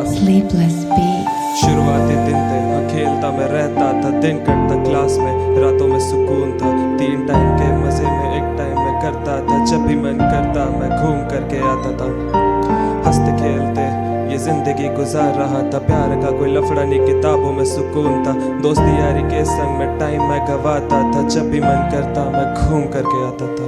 Sleepless beats. शुरुआती दिन थे ना खेलता मैं रहता था, दिन कटता क्लास में, रातों में सुकून था। 3 टाइम के मजे में एक टाइम में करता था, जब भी मन करता मैं घूम करके आता था। हंसते खेलते ये जिंदगी गुजार रहा था, प्यार का कोई लफड़ा नहीं, किताबों में सुकून था। दोस्ती यारी के संग में टाइम मैं गवाता था, जब भी मन करता मैं घूम करके आता था।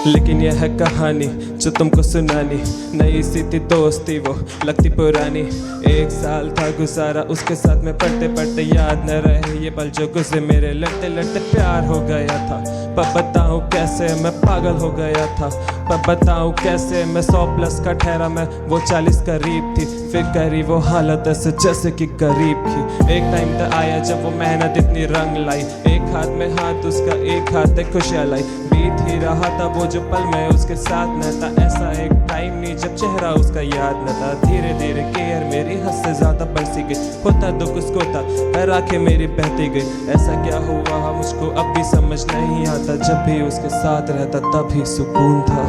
लेकिन यह है कहानी जो तुमको सुनानी, नई सी थी दोस्ती वो लगती पुरानी। 1 साल था गुजारा उसके साथ में, पढ़ते पढ़ते याद न रहे ये पल जो गुजरे मेरे, लड़ते लड़ते प्यार हो गया था। पर बताऊं कैसे मैं पागल हो गया था, पर बताऊं कैसे मैं 100+ का ठहरा मैं, वो 40 करीब थी, फिर करी वो हालत ऐसे जैसे कि गरीब की। एक टाइम तक आया जब वो मेहनत इतनी रंग लाई, एक हाथ में हाथ उसका एक हाथ में खुशियाँ लाई। बीत ही रहा था वो जो पल मैं उसके साथ न था, ऐसा एक टाइम नहीं जब चेहरा उसका याद न था। धीरे धीरे केयर मेरी हद से ज्यादा बढ़ती गई, होता दुख उसको था पर आंखें मेरी बहती गई। ऐसा क्या हुआ मुझको अब भी समझ नहीं आता, जब भी उसके साथ रहता तभी सुकून था।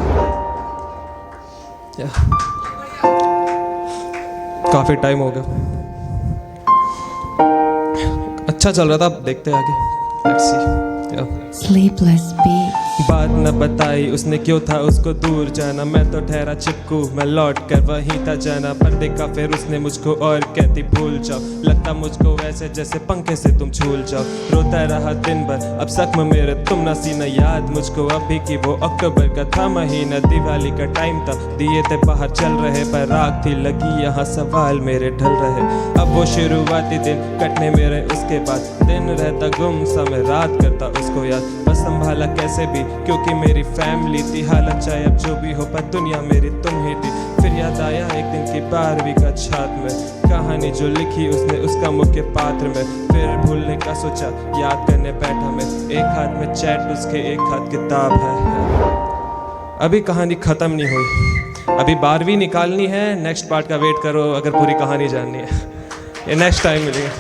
काफी टाइम हो गया, अच्छा चल रहा था, अब देखते हैं आगे। Let's see. Sleepless beats. बात न बताई उसने क्यों था उसको दूर जाना, मैं तो ठहरा चिपकू मैं लौट कर वहीं था जाना। पर देखा फिर उसने मुझको और कहती भूल जाओ, लगता मुझको वैसे जैसे पंखे से तुम झूल जाओ। रोता रहा दिन भर अब जख्म मेरे तुम न सीना, याद मुझको अभी की वो अक्टूबर का था महीना। दिवाली का टाइम था, दिए थे बाहर चल रहे, पर रात थी लगी यहाँ सवाल मेरे ढल रहे। अब वो शुरुआती दिन कटने मेरे उसके बाद, दिन रहता गुम सा मैं रात करता उसको याद। बस संभाला कैसे भी क्योंकि मेरी फैमिली थी, हालत चाहे अब जो भी हो पर दुनिया मेरी तुम ही थी। फिर याद आया एक दिन की 12वीं का छात्र में, कहानी जो लिखी उसने उसका मुख्य पात्र में। फिर भूलने का सोचा याद करने बैठा मैं, एक हाथ में चैट उसके एक हाथ किताब है। अभी कहानी खत्म नहीं हुई, अभी 12वीं निकालनी है। नेक्स्ट पार्ट का वेट करो अगर पूरी कहानी जाननी है, ये नेक्स्ट टाइम मिलेगा।